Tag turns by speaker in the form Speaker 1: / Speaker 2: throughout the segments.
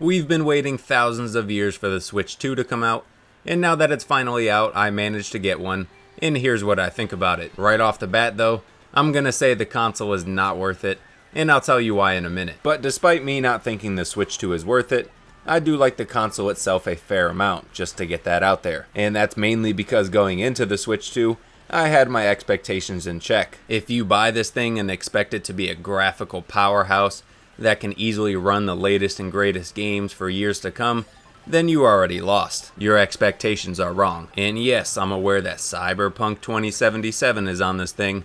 Speaker 1: We've been waiting thousands of years for the Switch 2 to come out, and now that it's finally out, I managed to get one, and here's what I think about it. Right off the bat though, I'm gonna say the console is not worth it, and I'll tell you why in a minute. But despite me not thinking the Switch 2 is worth it, I do like the console itself a fair amount, just to get that out there. And that's mainly because going into the Switch 2, I had my expectations in check. If you buy this thing and expect it to be a graphical powerhouse that can easily run the latest and greatest games for years to come, then you already lost. Your expectations are wrong. And yes, I'm aware that Cyberpunk 2077 is on this thing,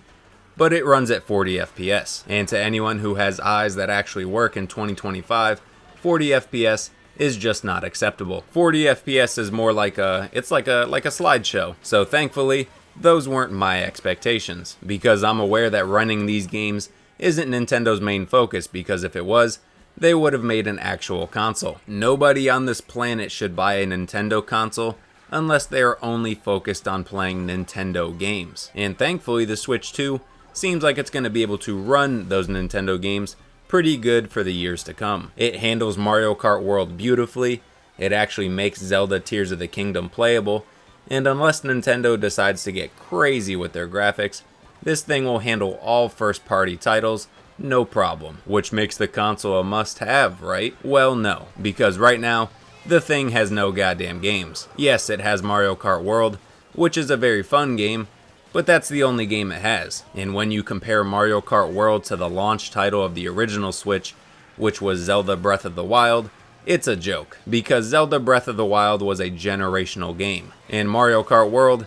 Speaker 1: but it runs at 40 FPS. And to anyone who has eyes that actually work in 2025, 40 FPS is just not acceptable. 40 FPS is more like a slideshow. So thankfully, those weren't my expectations, because I'm aware that running these games isn't Nintendo's main focus, because if it was, they would have made an actual console. Nobody on this planet should buy a Nintendo console unless they are only focused on playing Nintendo games. And thankfully the Switch 2 seems like it's going to be able to run those Nintendo games pretty good for the years to come. It handles Mario Kart World beautifully, it actually makes Zelda Tears of the Kingdom playable, and unless Nintendo decides to get crazy with their graphics, this thing will handle all first-party titles no problem, which makes the console a must-have, right? Well, no, because right now, the thing has no goddamn games. Yes, it has Mario Kart World, which is a very fun game, but that's the only game it has. And when you compare Mario Kart World to the launch title of the original Switch, which was Zelda Breath of the Wild, it's a joke, because Zelda Breath of the Wild was a generational game, and Mario Kart World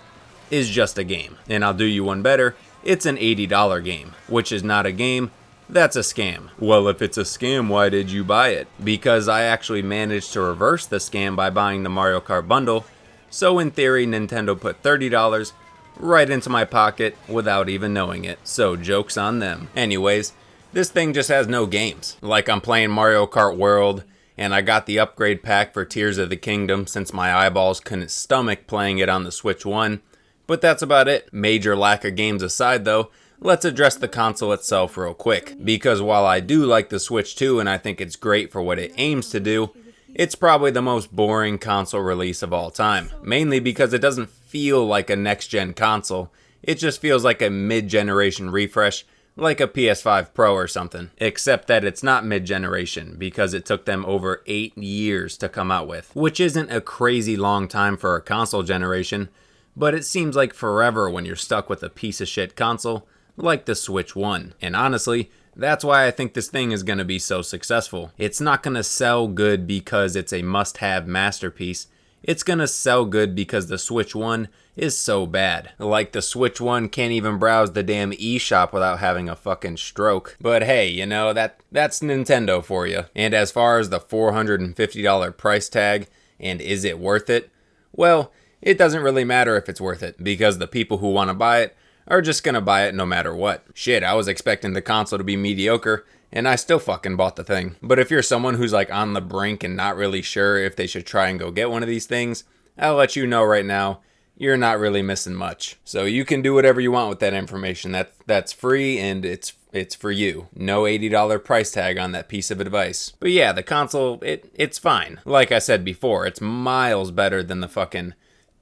Speaker 1: is just a game. And I'll do you one better, it's an $80 game, which is not a game, that's a scam. Well, if it's a scam, why did you buy it? Because I actually managed to reverse the scam by buying the Mario Kart bundle, so in theory Nintendo put $30 right into my pocket without even knowing it, so joke's on them. Anyways, this thing just has no games. Like, I'm playing Mario Kart World, and I got the upgrade pack for Tears of the Kingdom since my eyeballs couldn't stomach playing it on the Switch 1. But that's about it. Major lack of games aside though, let's address the console itself real quick. Because while I do like the Switch 2 and I think it's great for what it aims to do, it's probably the most boring console release of all time. Mainly because it doesn't feel like a next-gen console. It just feels like a mid-generation refresh, like a PS5 Pro or something. Except that it's not mid-generation, because it took them over 8 years to come out with. Which isn't a crazy long time for a console generation, but it seems like forever when you're stuck with a piece of shit console like the Switch 1. And honestly, that's why I think this thing is going to be so successful. It's not going to sell good because it's a must-have masterpiece. It's going to sell good because the Switch 1 is so bad. Like, the Switch 1 can't even browse the damn eShop without having a fucking stroke. But hey, you know, that's Nintendo for you. And as far as the $450 price tag, and is it worth it? Well, it doesn't really matter if it's worth it, because the people who want to buy it are just gonna buy it no matter what. Shit, I was expecting the console to be mediocre, and I still fucking bought the thing. But if you're someone who's like on the brink and not really sure if they should try and go get one of these things, I'll let you know right now, you're not really missing much. So you can do whatever you want with that information. That's free, and it's for you. No $80 price tag on that piece of advice. But yeah, the console, it's fine. Like I said before, it's miles better than the fucking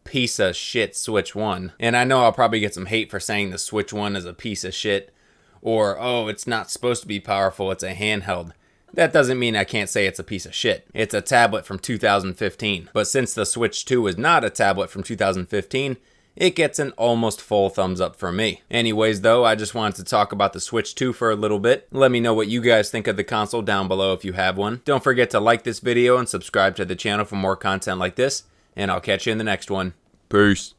Speaker 1: piece of shit Switch 1. And I know I'll probably get some hate for saying the Switch 1 is a piece of shit, or, oh, it's not supposed to be powerful, it's a handheld. That doesn't mean I can't say it's a piece of shit. It's a tablet from 2015. But since the Switch 2 is not a tablet from 2015, it gets an almost full thumbs up from me. Anyways though, I just wanted to talk about the Switch 2 for a little bit. Let me know what you guys think of the console down below if you have one. Don't forget to like this video and subscribe to the channel for more content like this, and I'll catch you in the next one. Peace.